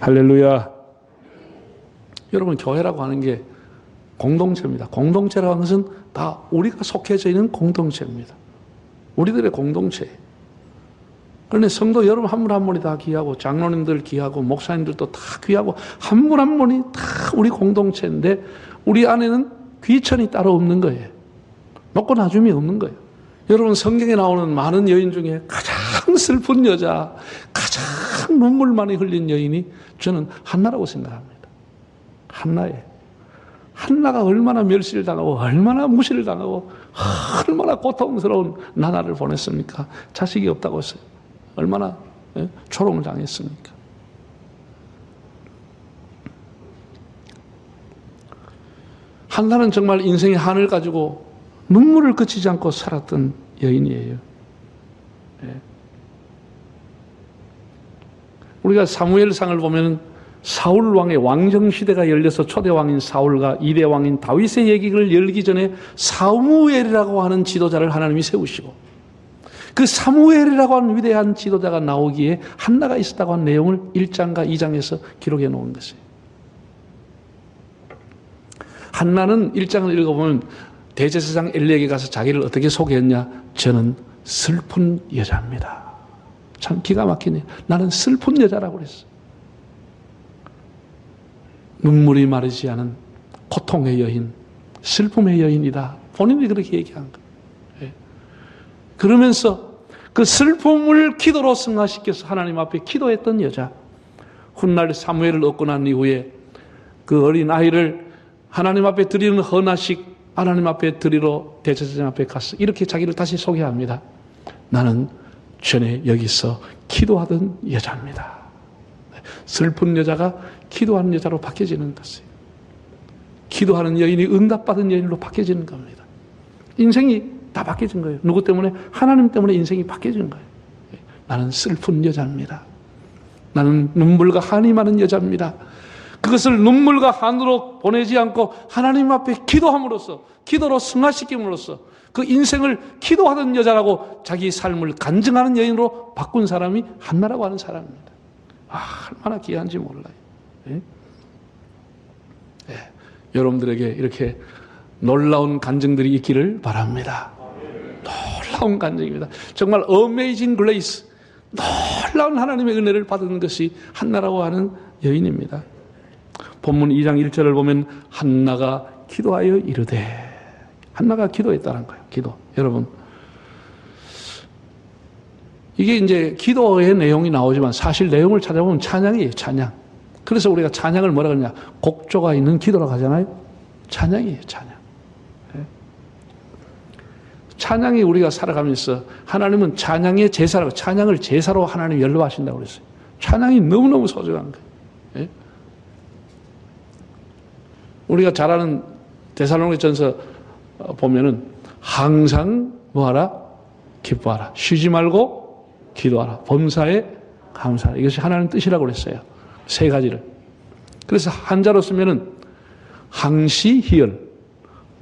할렐루야. 여러분, 교회라고 하는 게 공동체입니다. 공동체라고 하는 것은 다 우리가 속해져 있는 공동체입니다. 우리들의 공동체. 그런데 성도 여러분 한 분 한 분이 다 귀하고, 장로님들 귀하고, 목사님들도 다 귀하고, 한 분 한 분이 다 우리 공동체인데 우리 안에는 귀천이 따로 없는 거예요. 먹고 나줌이 없는 거예요. 여러분, 성경에 나오는 많은 여인 중에 가장 슬픈 여자, 가장 눈물 많이 흘린 여인이 저는 한나라고 생각합니다. 한나예요. 한나가 얼마나 멸시를 당하고, 얼마나 무시를 당하고, 얼마나 고통스러운 나날을 보냈습니까? 자식이 없다고 했어요. 얼마나 조롱을 당했습니까? 한나는 정말 인생의 한을 가지고 눈물을 그치지 않고 살았던 여인이에요. 우리가 사무엘상을 보면 사울 왕의 왕정시대가 열려서 초대왕인 사울과 이대왕인 다윗의 얘기를 열기 전에 사무엘이라고 하는 지도자를 하나님이 세우시고, 그 사무엘이라고 하는 위대한 지도자가 나오기에 한나가 있었다고 하는 내용을 1장과 2장에서 기록해 놓은 것이에요. 한나는 1장을 읽어보면 대제사장 엘리에게 가서 자기를 어떻게 소개했냐? 저는 슬픈 여자입니다. 참 기가 막히네. 나는 슬픈 여자라고 그랬어. 눈물이 마르지 않은 고통의 여인, 슬픔의 여인이다. 본인이 그렇게 얘기한 거예요. 그러면서 그 슬픔을 기도로 승화시켜서 하나님 앞에 기도했던 여자. 훗날 사무엘을 얻고 난 이후에 그 어린 아이를 하나님 앞에 드리는 헌화식 하나님 앞에 드리러 대제사장 앞에 가서 이렇게 자기를 다시 소개합니다. 나는 전에 여기서 기도하던 여자입니다. 슬픈 여자가 기도하는 여자로 바뀌어지는 것이에요. 기도하는 여인이 응답받은 여인으로 바뀌어지는 겁니다. 인생이 다 바뀌어진 거예요. 누구 때문에? 하나님 때문에 인생이 바뀌어진 거예요. 나는 슬픈 여자입니다. 나는 눈물과 한이 많은 여자입니다. 그것을 눈물과 한으로 보내지 않고 하나님 앞에 기도함으로써, 기도로 승화시킴으로써 그 인생을 기도하던 여자라고 자기 삶을 간증하는 여인으로 바꾼 사람이 한나라고 하는 사람입니다. 얼마나 귀한지 몰라요. 여러분들에게 이렇게 놀라운 간증들이 있기를 바랍니다. 놀라운 간증입니다. 정말 어메이징 그레이스, 놀라운 하나님의 은혜를 받은 것이 한나라고 하는 여인입니다. 본문 2장 1절을 보면 한나가 기도하여 이르되, 한나가 기도했다는 거예요. 기도. 여러분, 이게 이제 기도의 내용이 나오지만 사실 내용을 찾아보면 찬양이에요. 찬양. 그래서 우리가 찬양을 뭐라 그러냐? 곡조가 있는 기도라고 하잖아요. 찬양이에요. 찬양. 찬양이 우리가 살아가면서 하나님은 찬양의 제사라고, 찬양을 제사로 하나님 연로하신다고 그랬어요. 찬양이 너무너무 소중한 거예요. 우리가 잘 아는 데살로니가전서 보면은 항상 뭐하라? 기뻐하라. 쉬지 말고 기도하라. 범사에 감사하라. 이것이 하나님 뜻이라고 그랬어요. 세 가지를. 그래서 한자로 쓰면은 항시 희열,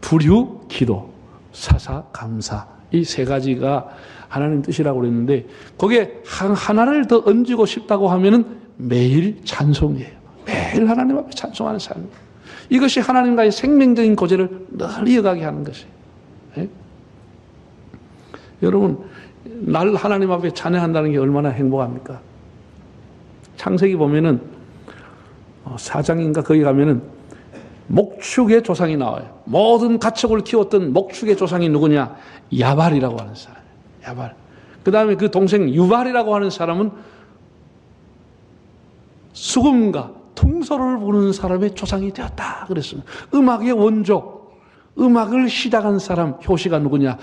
불휴 기도, 사사 감사, 이 세 가지가 하나님 뜻이라고 그랬는데, 거기에 하나를 더 얹고 싶다고 하면은 매일 찬송이에요. 매일 하나님 앞에 찬송하는 삶이에요. 이것이 하나님과의 생명적인 교제를 늘 이어가게 하는 것이에요. 여러분, 날 하나님 앞에 찬양한다는 게 얼마나 행복합니까? 창세기 보면은 4장인가 거기 가면은 목축의 조상이 나와요. 모든 가축을 키웠던 목축의 조상이 누구냐? 야발이라고 하는 사람이에요. 야발. 그 다음에 그 동생 유발이라고 하는 사람은 수금가, 통소를 부르는 사람의 조상이 되었다 그랬습니다. 음악의 원조, 음악을 시작한 사람, 효시가 누구냐?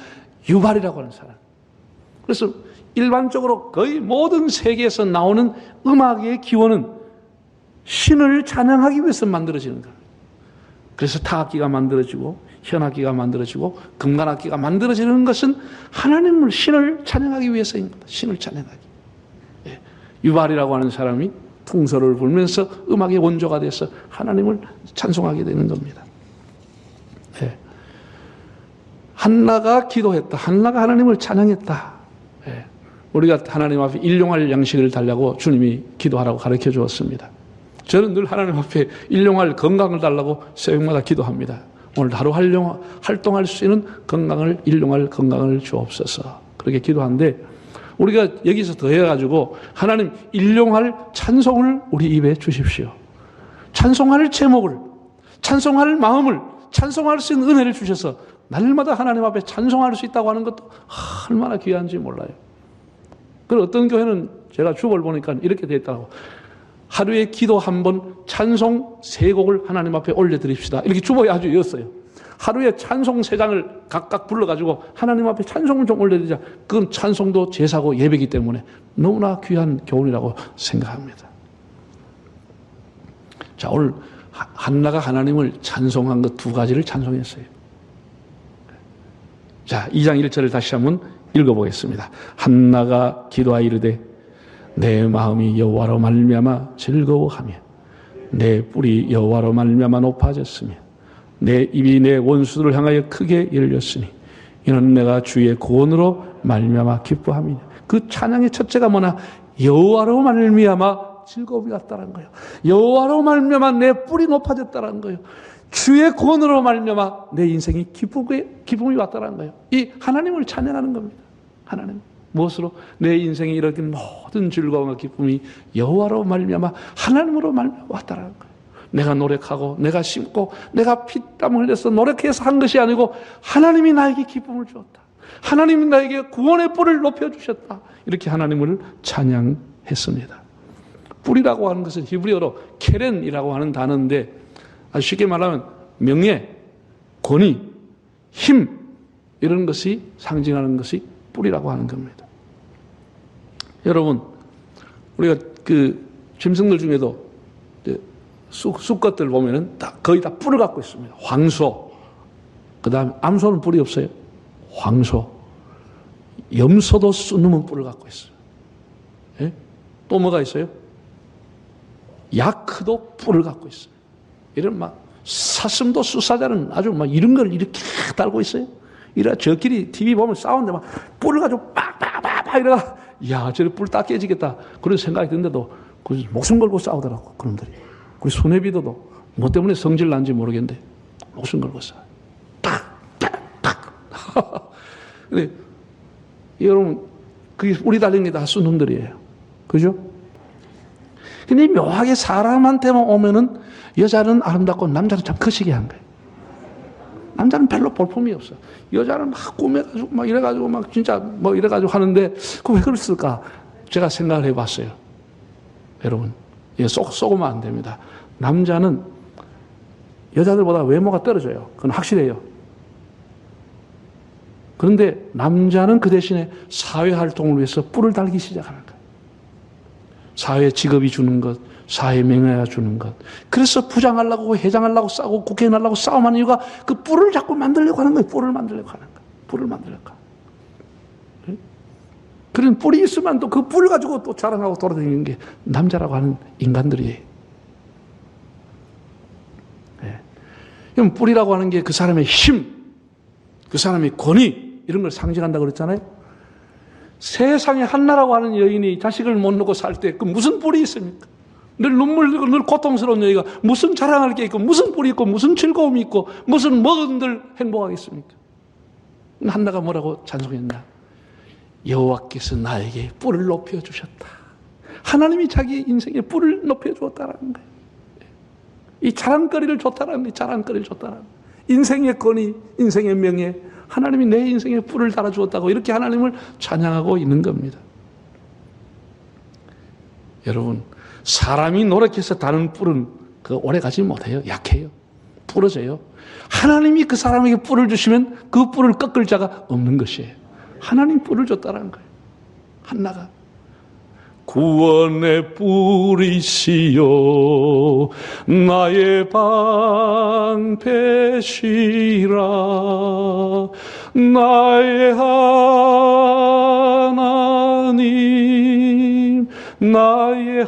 유발이라고 하는 사람. 그래서 일반적으로 거의 모든 세계에서 나오는 음악의 기원은 신을 찬양하기 위해서 만들어지는 거예요. 그래서 타악기가 만들어지고 현악기가 만들어지고 금관악기가 만들어지는 것은 하나님을, 신을 찬양하기 위해서인 겁니다. 신을 찬양하기. 유발이라고 하는 사람이 통소를 불면서 음악의 원조가 돼서 하나님을 찬송하게 되는 겁니다. 한나가 기도했다. 한나가 하나님을 찬양했다. 우리가 하나님 앞에 일용할 양식을 달라고 주님이 기도하라고 가르쳐 주었습니다. 저는 늘 하나님 앞에 일용할 건강을 달라고 새벽마다 기도합니다. 오늘 하루 활동할 수 있는 건강을, 일용할 건강을 주옵소서. 그렇게 기도하는데, 우리가 여기서 더해가지고 하나님 일용할 찬송을 우리 입에 주십시오. 찬송할 제목을, 찬송할 마음을, 찬송할 수 있는 은혜를 주셔서 날마다 하나님 앞에 찬송할 수 있다고 하는 것도 얼마나 귀한지 몰라요. 그리고 어떤 교회는 제가 주보를 보니까 이렇게 되어 있더라고. 하루에 기도 한 번, 찬송 3곡을 하나님 앞에 올려드립시다. 이렇게 주보에 아주 이었어요. 하루에 찬송 3장을 각각 불러가지고 하나님 앞에 찬송을 좀 올려드리자. 그건 찬송도 제사고 예배이기 때문에 너무나 귀한 교훈이라고 생각합니다. 자, 오늘 한나가 하나님을 찬송한 것 2가지를 찬송했어요. 자, 2장 1절을 다시 한번 읽어보겠습니다. 한나가 기도하이르되 내 마음이 여호와로 말미암아 즐거워하며 내 뿔이 여호와로 말미암아 높아졌으며 내 입이 내 원수들을 향하여 크게 열렸으니 이는 내가 주의 구원으로 말미암아 기뻐함이냐. 그 찬양의 첫째가 뭐냐? 여호와로 말미암아 즐거움이 왔다는 거예요. 여호와로 말미암아 내 뿔이 높아졌다는 거예요. 주의 구원으로 말미암아 내 인생이 기쁨이 왔다는 거예요. 이 하나님을 찬양하는 겁니다. 하나님. 무엇으로? 내 인생에 이렇게 모든 즐거움과 기쁨이 여호와로 말미암아 하나님으로 말미암아 왔다는 거예요. 내가 노력하고 내가 심고 내가 피땀 흘려서 노력해서 한 것이 아니고 하나님이 나에게 기쁨을 주었다. 하나님이 나에게 구원의 뿔을 높여주셨다. 이렇게 하나님을 찬양했습니다. 뿔이라고 하는 것은 히브리어로 케렌이라고 하는 단어인데 아주 쉽게 말하면 명예, 권위, 힘 이런 것이 상징하는 것이 뿔이라고 하는 겁니다. 여러분, 우리가 그 짐승들 중에도 수컷들 보면은 거의 다 뿔을 갖고 있습니다. 황소, 그 다음에 암소는 뿔이 없어요. 황소, 염소도 쑤누면 뿔을 갖고 있어요. 예? 또 뭐가 있어요? 야크도 뿔을 갖고 있어요. 이런 사슴도 수사자는 아주 이런 걸 이렇게 달고 있어요. 저끼리 TV 보면 싸우는데 뿔을 가지고 빡빡빡빡 이래가, 야, 저래 뿔 딱 깨지겠다. 그런 생각이 드는데도 목숨 걸고 싸우더라고, 그놈들이. 우리 소네비도도 뭐 때문에 성질 난지 모르겠는데 목숨 걸고 싸워. 딱. 근데 여러분, 그게 뿔이 달린 게 다 쏜놈들이에요. 그죠? 근데 묘하게 사람한테만 오면은 여자는 아름답고 남자는 참 거시기한 거예요. 남자는 별로 볼품이 없어. 여자는 막 꾸며가지고 이래가지고 진짜 이래가지고 하는데 그 왜 그랬을까? 제가 생각을 해봤어요. 여러분, 쏘고만 안 됩니다. 남자는 여자들보다 외모가 떨어져요. 그건 확실해요. 그런데 남자는 그 대신에 사회활동을 위해서 뿔을 달기 시작하는 거예요. 사회 직업이 주는 것, 사회 명예가 주는 것. 그래서 부장하려고 회장하려고 싸우고 국회의원 하려고 싸움하는 이유가 그 뿔을 자꾸 만들려고 하는 거예요. 뿔을 만들려고 하는 거예요. 뿔을 만들려고 하는 거예요. 그런 뿔이 있으면 또 그 뿔 가지고 또 자랑하고 돌아다니는 게 남자라고 하는 인간들이에요. 네. 그럼 뿔이라고 하는 게 그 사람의 힘, 그 사람의 권위 이런 걸 상징한다고 그랬잖아요. 세상에 한나라고 하는 여인이 자식을 못 놓고 살 때 그 무슨 뿔이 있습니까? 늘 눈물 흘리고 늘 고통스러운 여인가 무슨 자랑할 게 있고 무슨 뿔이 있고 무슨 즐거움이 있고 무슨 뭐든들 행복하겠습니까? 한나가 뭐라고 찬송했나? 여호와께서 나에게 뿔을 높여주셨다. 하나님이 자기 인생에 뿔을 높여주었다는 거예요. 이 자랑거리를 줬다는 거예요. 자랑거리를 줬다는 거예요. 인생의 권위, 인생의 명예, 하나님이 내 인생에 뿔을 달아주었다고 이렇게 하나님을 찬양하고 있는 겁니다. 여러분, 사람이 노력해서 다는 뿔은 오래 가지 못해요. 약해요. 부러져요. 하나님이 그 사람에게 뿔을 주시면 그 뿔을 꺾을 자가 없는 것이에요. 하나님 뿔을 줬다는 거예요. 한나가 구원의 뿔이시여 나의 방패시라 나의 하나님 나의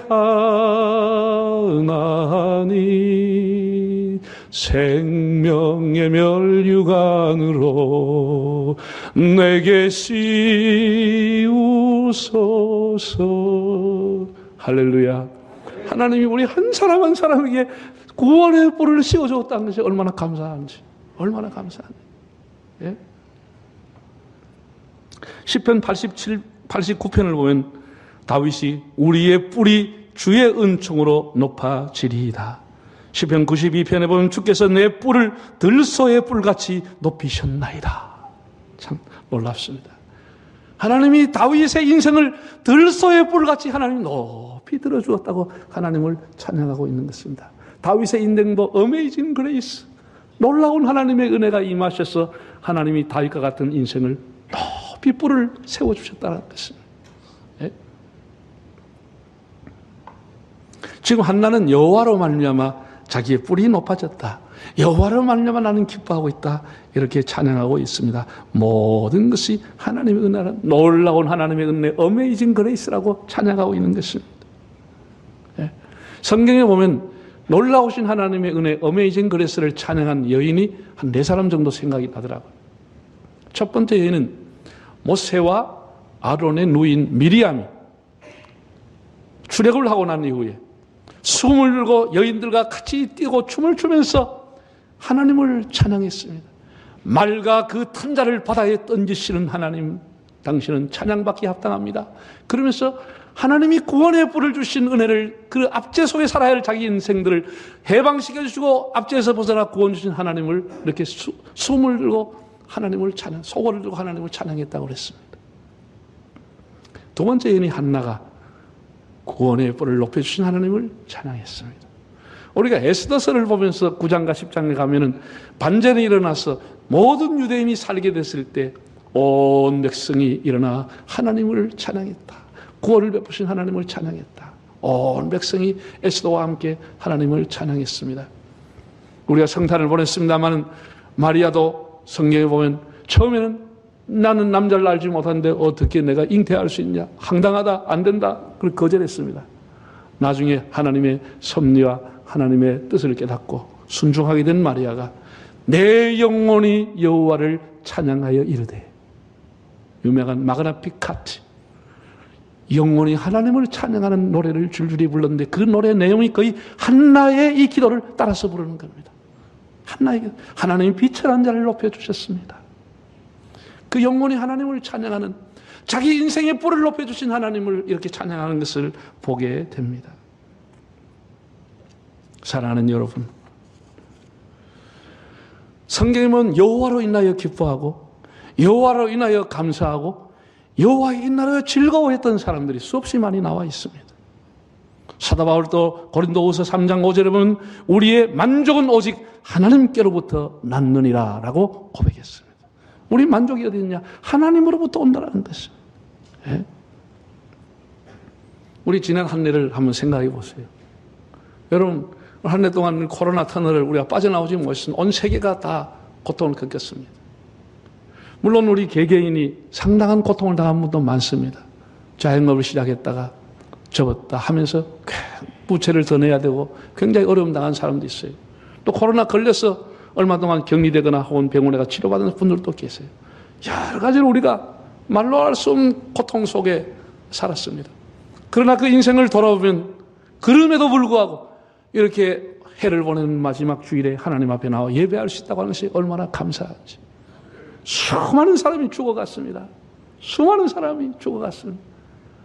하나님 생명의 멸류관으로 내게 씌우소서. 할렐루야. 하나님이 우리 한 사람 한 사람에게 구원의 뿔을 씌워주었다는 것이 얼마나 감사한지, 얼마나 감사한지. 예? 시편 89편을 보면 다윗이 우리의 뿔이 주의 은총으로 높아지리이다. 시편 92편에 보면 주께서 내 뿔을 들소의 뿔같이 높이셨나이다. 참 놀랍습니다. 하나님이 다윗의 인생을 들소의 뿔같이 하나님이 높이 들어주었다고 하나님을 찬양하고 있는 것입니다. 다윗의 인생도 어메이징 그레이스, 놀라운 하나님의 은혜가 임하셔서 하나님이 다윗과 같은 인생을 높이 뿔을 세워주셨다는 것입니다. 예? 지금 한나는 여호와로 말미암아 자기의 뿔이 높아졌다. 여호와로 말미암아 나는 기뻐하고 있다. 이렇게 찬양하고 있습니다. 모든 것이 하나님의 은혜라는 놀라운 하나님의 은혜, 어메이징 그레이스라고 찬양하고 있는 것입니다. 예. 성경에 보면 놀라우신 하나님의 은혜, 어메이징 그레이스를 찬양한 여인이 한 4사람 정도 생각이 나더라고요. 첫 번째 여인은 모세와 아론의 누인 미리암이 출애굽을 하고 난 이후에 숨을 들고 여인들과 같이 뛰고 춤을 추면서 하나님을 찬양했습니다. 말과 그 탄자를 바다에 던지시는 하나님, 당신은 찬양받기 합당합니다. 그러면서 하나님이 구원의 뿔을 주신 은혜를, 그 압제 속에 살아야 할 자기 인생들을 해방시켜주시고 압제에서 벗어나 구원 주신 하나님을 이렇게 숨을 들고 하나님을 찬양, 소고를 들고 하나님을 찬양했다고 그랬습니다. 두 번째 여인이 한나가 구원의 뿔을 높여주신 하나님을 찬양했습니다. 우리가 에스더서를 보면서 9장과 10장에 가면은 반전이 일어나서 모든 유대인이 살게 됐을 때 온 백성이 일어나 하나님을 찬양했다. 구원을 베푸신 하나님을 찬양했다. 온 백성이 에스더와 함께 하나님을 찬양했습니다. 우리가 성탄을 보냈습니다만 마리아도 성경에 보면 처음에는 나는 남자를 알지 못하는데 어떻게 내가 잉태할 수 있냐? 황당하다, 안 된다. 그걸 거절했습니다. 나중에 하나님의 섭리와 하나님의 뜻을 깨닫고 순종하게 된 마리아가 내 영혼이 여호와를 찬양하여 이르되, 유명한 마그나피카트, 영혼이 하나님을 찬양하는 노래를 줄줄이 불렀는데 그 노래 내용이 거의 한나의 이 기도를 따라서 부르는 겁니다. 한나의, 하나님이 비천한 자를 높여주셨습니다. 그 영혼이 하나님을 찬양하는, 자기 인생의 뿔을 높여주신 하나님을 이렇게 찬양하는 것을 보게 됩니다. 사랑하는 여러분, 성경에 보면 여호와로 인하여 기뻐하고 여호와로 인하여 감사하고 여호와에 인하여 즐거워했던 사람들이 수없이 많이 나와 있습니다. 사도 바울도 고린도후서 3장 5절에 보면 우리의 만족은 오직 하나님께로부터 났느니라 라고 고백했습니다. 우리 만족이 어디 있냐? 하나님으로부터 온다는 것입니다. 예? 우리 지난 한 해를 한번 생각해 보세요. 여러분, 한 해 동안 코로나 터널을 우리가 빠져나오지 못했습니다. 온 세계가 다 고통을 겪었습니다. 물론 우리 개개인이 상당한 고통을 당한 분도 많습니다. 자영업을 시작했다가 접었다 하면서 부채를 더 내야 되고 굉장히 어려움 당한 사람도 있어요. 또 코로나 걸려서 얼마 동안 격리되거나 혹은 병원에 가 치료받은 분들도 계세요. 여러 가지로 우리가 말로 할 수 없는 고통 속에 살았습니다. 그러나 그 인생을 돌아보면 그럼에도 불구하고 이렇게 해를 보내는 마지막 주일에 하나님 앞에 나와 예배할 수 있다고 하는 것이 얼마나 감사한지. 수많은 사람이 죽어갔습니다. 수많은 사람이 죽어갔습니다.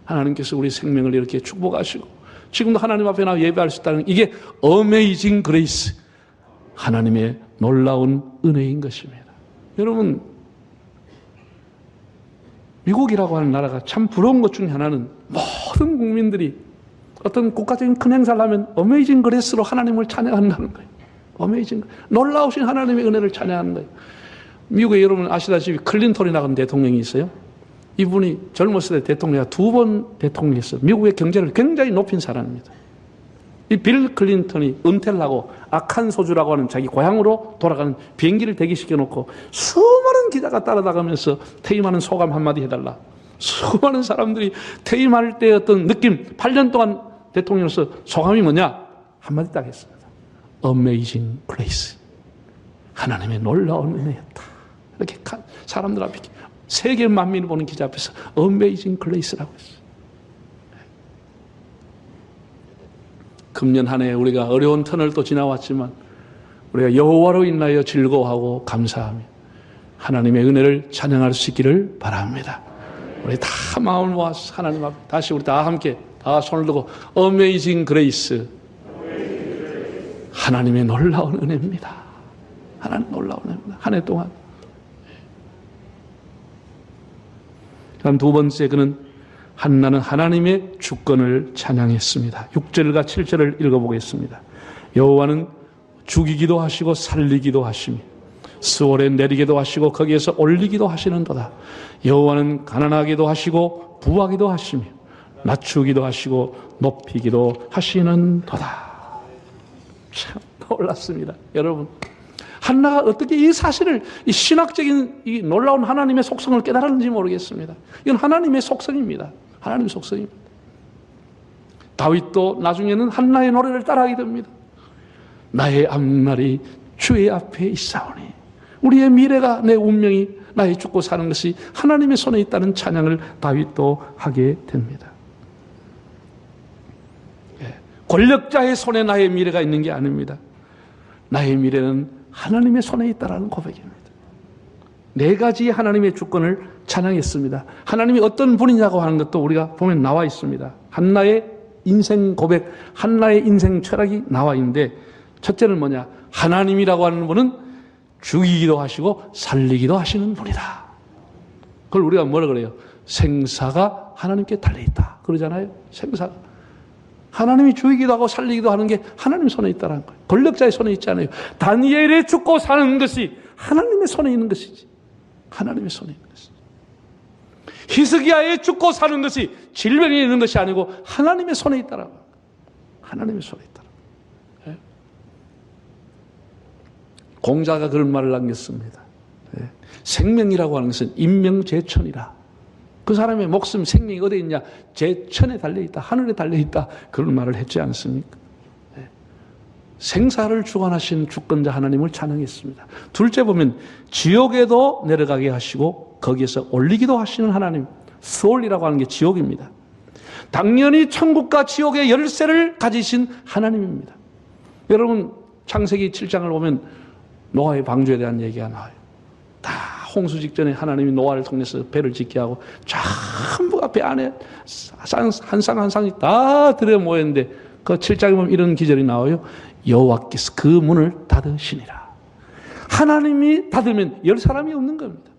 하나님께서 우리 생명을 이렇게 축복하시고 지금도 하나님 앞에 나와 예배할 수 있다는, 이게 어메이징 그레이스, 하나님의 놀라운 은혜인 것입니다. 여러분, 미국이라고 하는 나라가 참 부러운 것 중에 하나는 모든 국민들이 어떤 국가적인 큰 행사를 하면 어메이징 그레이스로 하나님을 찬양한다는 거예요. 어메이징, 놀라우신 하나님의 은혜를 찬양하는 거예요. 미국에 여러분 아시다시피 클린턴이라는 대통령이 있어요. 이분이 젊었을 때 대통령이 2번 대통령이었어요. 미국의 경제를 굉장히 높인 사람입니다. 이 빌 클린턴이 은퇴를 하고 아칸소주라고 하는 자기 고향으로 돌아가는 비행기를 대기시켜놓고 수많은 기자가 따라다가면서 퇴임하는 소감 한마디 해달라. 수많은 사람들이 퇴임할 때 어떤 느낌, 8년 동안 대통령으로서 소감이 뭐냐? 한마디 딱 했습니다. Amazing grace. 하나님의 놀라운 은혜였다. 이렇게 사람들 앞에, 세계 만민이 보는 기자 앞에서 Amazing grace라고 했어요. 금년 한 해 우리가 어려운 터널 또 지나왔지만 우리가 여호와로 인하여 즐거워하고 감사하며 하나님의 은혜를 찬양할 수 있기를 바랍니다. 우리 다 마음을 모아서 하나님 앞에 다시 우리 다 함께 다 손을 들고 어메이징 그레이스, 하나님의 놀라운 은혜입니다. 하나님 놀라운 은혜입니다. 한 해 동안. 그다음 두 번째, 그는 한나는 하나님의 주권을 찬양했습니다. 6절과 7절을 읽어보겠습니다. 여호와는 죽이기도 하시고 살리기도 하시며 스월에 내리기도 하시고 거기에서 올리기도 하시는도다. 여호와는 가난하기도 하시고 부하기도 하시며 낮추기도 하시고 높이기도 하시는도다. 참 놀랍습니다. 여러분, 한나가 어떻게 이 사실을, 이 신학적인 이 놀라운 하나님의 속성을 깨달았는지 모르겠습니다. 이건 하나님의 속성입니다. 하나님의 속성입니다. 다윗도 나중에는 한나의 노래를 따라하게 됩니다. 나의 앞날이 주의 앞에 있사오니 우리의 미래가, 내 운명이, 나의 죽고 사는 것이 하나님의 손에 있다는 찬양을 다윗도 하게 됩니다. 권력자의 손에 나의 미래가 있는 게 아닙니다. 나의 미래는 하나님의 손에 있다라는 고백입니다. 네 가지의 하나님의 주권을 찬양했습니다. 하나님이 어떤 분이냐고 하는 것도 우리가 보면 나와 있습니다. 한나의 인생 고백, 한나의 인생 철학이 나와 있는데, 첫째는 뭐냐? 하나님이라고 하는 분은 죽이기도 하시고 살리기도 하시는 분이다. 그걸 우리가 뭐라 그래요? 생사가 하나님께 달려있다 그러잖아요. 생사가. 하나님이 죽이기도 하고 살리기도 하는 게 하나님 손에 있다는 거예요. 권력자의 손에 있지 않아요. 다니엘의 죽고 사는 것이 하나님의 손에 있는 것이지. 하나님의 손에 있는 것이지. 히스기야의 죽고 사는 것이 질병에 있는 것이 아니고 하나님의 손에 있다라고. 하나님의 손에 있다라고. 예? 공자가 그런 말을 남겼습니다. 예? 생명이라고 하는 것은 인명제천이라. 그 사람의 목숨, 생명이 어디에 있냐? 제천에 달려있다. 하늘에 달려있다. 그런 말을 했지 않습니까? 네. 생사를 주관하신 주권자 하나님을 찬양했습니다. 둘째 보면 지옥에도 내려가게 하시고 거기에서 올리기도 하시는 하나님. 스올이라고 하는 게 지옥입니다. 당연히 천국과 지옥의 열쇠를 가지신 하나님입니다. 여러분, 창세기 7장을 보면 노아의 방주에 대한 얘기가 나와요. 다 홍수 직전에 하나님이 노아를 통해서 배를 짓게 하고 전부가 배 안에 한 쌍 한 쌍이 다 들여 모였는데 그 7장에 보면 이런 기절이 나와요. 여호와께서 그 문을 닫으시니라. 하나님이 닫으면 열 사람이 없는 겁니다.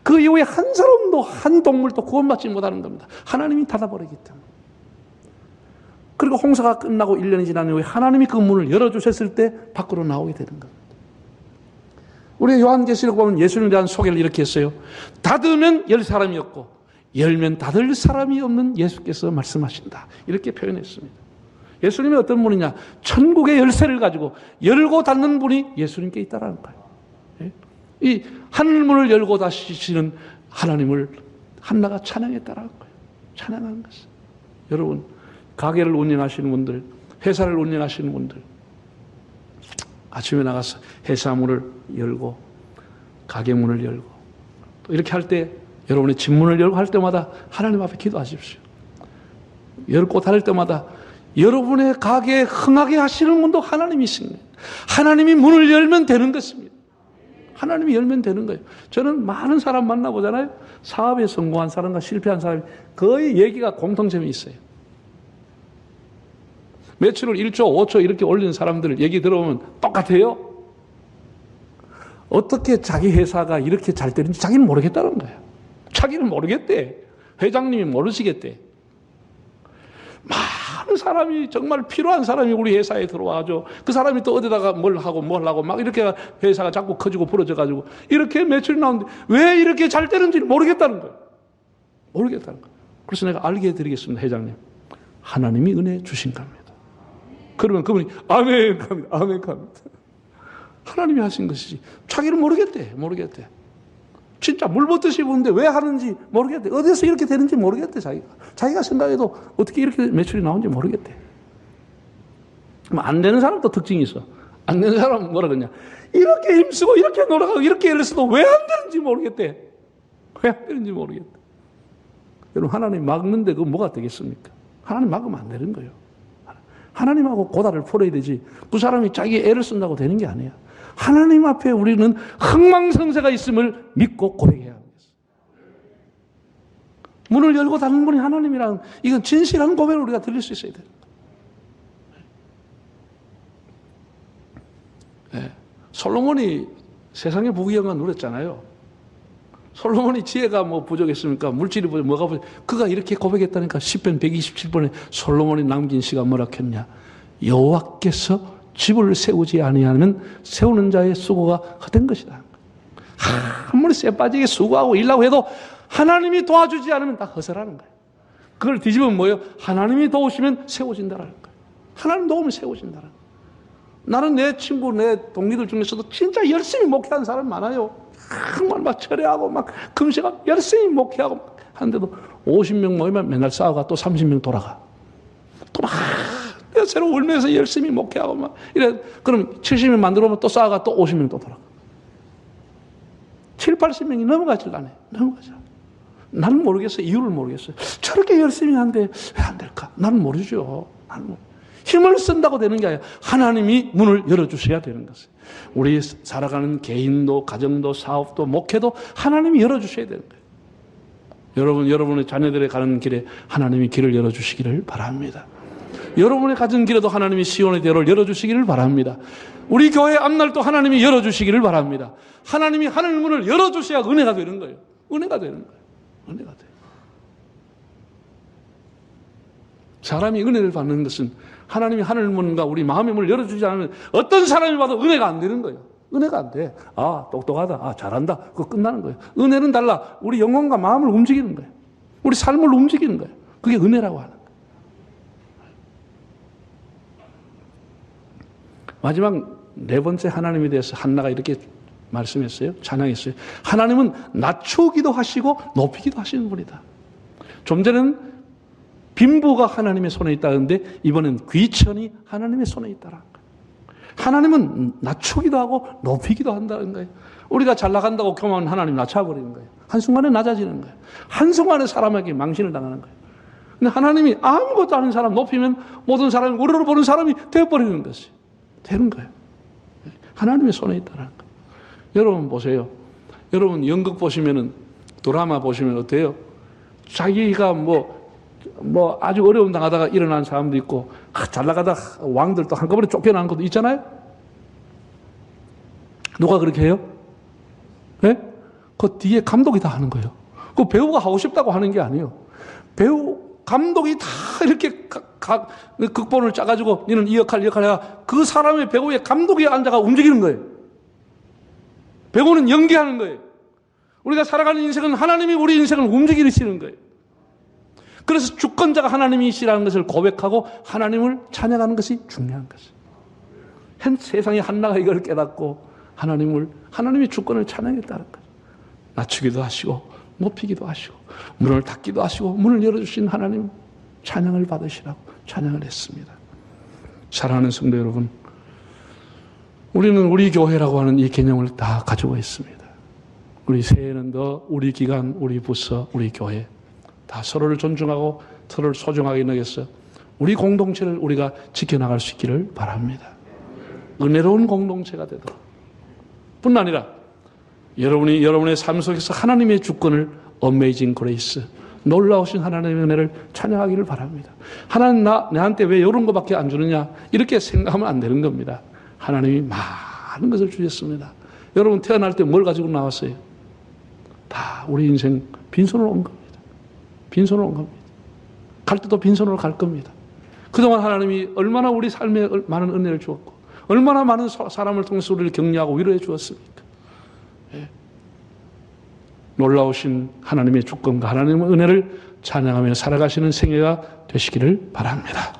그 이후에 한 사람도, 한 동물도 구원받지 못하는 겁니다. 하나님이 닫아버리기 때문에. 그리고 홍수가 끝나고 1년이 지난 후에 하나님이 그 문을 열어주셨을 때 밖으로 나오게 되는 겁니다. 우리 요한계시록 보면 예수님에 대한 소개를 이렇게 했어요. 닫으면 열 사람이 없고 열면 닫을 사람이 없는 예수께서 말씀하신다. 이렇게 표현했습니다. 예수님이 어떤 분이냐? 천국의 열쇠를 가지고 열고 닫는 분이 예수님께 있다라는 거예요. 이 하늘문을 열고 닫으시는 하나님을 한나가 찬양했다라는 거예요. 찬양한 것은. 여러분, 가게를 운영하시는 분들, 회사를 운영하시는 분들, 아침에 나가서 회사 문을 열고 가게 문을 열고 또 이렇게 할 때 여러분의 집 문을 열고 할 때마다 하나님 앞에 기도하십시오. 열고 닫을 때마다 여러분의 가게에 흥하게 하시는 분도 하나님이십니다. 하나님이 문을 열면 되는 것입니다. 하나님이 열면 되는 거예요. 저는 많은 사람 만나보잖아요. 사업에 성공한 사람과 실패한 사람이 거의 얘기가 공통점이 있어요. 매출을 1조, 5조 이렇게 올리는 사람들 얘기 들어보면 똑같아요. 어떻게 자기 회사가 이렇게 잘 되는지 자기는 모르겠다는 거예요. 자기는 모르겠대. 회장님이 모르시겠대. 많은 사람이, 정말 필요한 사람이 우리 회사에 들어와가지고 그 사람이 또 어디다가 뭘 하고 막 이렇게 회사가 자꾸 커지고 부러져가지고 이렇게 매출이 나오는데 왜 이렇게 잘 되는지 모르겠다는 거예요. 모르겠다는 거예요. 그래서 내가 알게 해드리겠습니다. 회장님, 하나님이 은혜 주신 겁니다. 그러면 그분이 아멘 합니다. 아멘 합니다. 하나님이 하신 것이지 자기는 모르겠대. 진짜 물 붓듯이 부는데 왜 하는지 모르겠대. 어디서 이렇게 되는지 모르겠대. 자기가 생각해도 어떻게 이렇게 매출이 나오는지 모르겠대. 안 되는 사람도 특징이 있어. 안 되는 사람은 뭐라 그러냐, 이렇게 힘쓰고 이렇게 노력하고 이렇게 애를 써도 왜 안 되는지 모르겠대. 왜 안 되는지 모르겠대. 여러분, 하나님 막는데 그거 뭐가 되겠습니까? 하나님 막으면 안 되는 거예요. 하나님하고 고다를 풀어야 되지. 그 사람이 자기 애를 쓴다고 되는 게 아니에요. 하나님 앞에 우리는 흥망성쇠가 있음을 믿고 고백해야 합니다. 문을 열고 닫는 분이 하나님이란, 이건 진실한 고백을 우리가 드릴 수 있어야 돼요. 네. 솔로몬이 세상의 부귀영화 누렸잖아요. 솔로몬이 지혜가 뭐 부족했습니까? 물질이 뭐가 부족? 그가 이렇게 고백했다니까. 시편 127번에 솔로몬이 남긴 시가 뭐라 했냐? 여호와께서 집을 세우지 아니하면 세우는 자의 수고가 헛된 것이다. 아무리 쇠 빠지게 수고하고 일하고 해도 하나님이 도와주지 않으면 다 허설하는 거예요. 그걸 뒤집으면 뭐예요? 하나님이 도우시면 세워진다는 거예요. 하나님 도우면 세워진다는 거예요. 나는 내 친구, 내 동기들 중에서도 진짜 열심히 목회하는 사람 많아요. 정말 막 철회하고 막 금식하고 열심히 목회하고 막 하는데도 50명 모이면 맨날 싸우고 또 30명 돌아가. 또 막 새로 울면서 열심히 목회하고 막 이래. 그럼 70명 만들어보면 또 싸우고 또 50명 또 돌아가. 7, 80명이 넘어가질 않아요. 넘어가질 않아요. 나는 모르겠어요. 이유를 모르겠어요. 저렇게 열심히 하는데 왜 안 될까? 나는 모르죠. 힘을 쓴다고 되는 게 아니라 하나님이 문을 열어주셔야 되는 것이에요. 우리 살아가는 개인도, 가정도, 사업도, 목회도 하나님이 열어주셔야 되는 거예요. 여러분의 자녀들의 가는 길에 하나님이 길을 열어주시기를 바랍니다. 여러분의 가진 길에도 하나님이 시온의 대로를 열어주시기를 바랍니다. 우리 교회 앞날도 하나님이 열어주시기를 바랍니다. 하나님이 하늘문을 열어주셔야 은혜가 되는 거예요. 은혜가 되는 거예요. 은혜가 돼요. 사람이 은혜를 받는 것은 하나님이 하늘문과 우리 마음의 문을 열어주지 않으면 어떤 사람이 봐도 은혜가 안 되는 거예요. 은혜가 안 돼. 아, 똑똑하다. 아, 잘한다. 그거 끝나는 거예요. 은혜는 달라. 우리 영혼과 마음을 움직이는 거예요. 우리 삶을 움직이는 거예요. 그게 은혜라고 하는 거예요. 마지막 네 번째 하나님에 대해서 한나가 이렇게 말씀했어요. 찬양했어요. 하나님은 낮추기도 하시고 높이기도 하시는 분이다. 좀 전에는 빈부가 하나님의 손에 있다는데 이번엔 귀천이 하나님의 손에 있다라는 거예요. 하나님은 낮추기도 하고 높이기도 한다는 거예요. 우리가 잘 나간다고 교만하면 하나님 낮춰버리는 거예요. 한순간에 낮아지는 거예요. 한순간에 사람에게 망신을 당하는 거예요. 근데 하나님이 아무것도 아닌 사람 높이면 모든 사람이 우러러 보는 사람이 되어버리는 것이 되는 거예요. 하나님의 손에 있다는 거예요. 여러분 보세요. 여러분 연극 보시면은 드라마 보시면 어때요? 자기가 뭐 아주 어려움 당하다가 일어난 사람도 있고 잘 나가다 왕들도 한꺼번에 쫓겨나는 것도 있잖아요. 누가 그렇게 해요? 네? 그 뒤에 감독이 다 하는 거예요. 그 배우가 하고 싶다고 하는 게 아니에요. 감독이 다 이렇게 극본을 짜가지고 너는 이 역할 해가 그 사람의 배우의 감독이 앉아가 움직이는 거예요. 배우는 연기하는 거예요. 우리가 살아가는 인생은 하나님이 우리 인생을 움직이시는 거예요. 그래서 주권자가 하나님이시라는 것을 고백하고 하나님을 찬양하는 것이 중요한 것이에요. 세상에 한나가 이걸 깨닫고 하나님이 주권을 찬양했다는 거예요. 낮추기도 하시고 높이기도 하시고 문을 닫기도 하시고 문을 열어주신 하나님 찬양을 받으시라고 찬양을 했습니다. 사랑하는 성도 여러분, 우리는 우리 교회라고 하는 이 개념을 다 가지고 있습니다. 우리 새해는더 우리 기관, 우리 부서, 우리 교회 다 서로를 존중하고 서로를 소중하게 여겨서 우리 공동체를 우리가 지켜나갈 수 있기를 바랍니다. 은혜로운 공동체가 되도록 뿐 아니라 여러분의 삶 속에서 하나님의 주권을 어메이징 그레이스 놀라우신 하나님의 은혜를 찬양하기를 바랍니다. 하나님 내한테 왜 이런 것밖에 안 주느냐 이렇게 생각하면 안 되는 겁니다. 하나님이 많은 것을 주셨습니다. 여러분 태어날 때 뭘 가지고 나왔어요? 다 우리 인생 빈손으로 온 겁니다. 빈손으로 온 겁니다. 갈 때도 빈손으로 갈 겁니다. 그동안 하나님이 얼마나 우리 삶에 많은 은혜를 주었고 얼마나 많은 사람을 통해서 우리를 격려하고 위로해 주었습니까? 예. 놀라우신 하나님의 주권과 하나님의 은혜를 찬양하며 살아가시는 생애가 되시기를 바랍니다.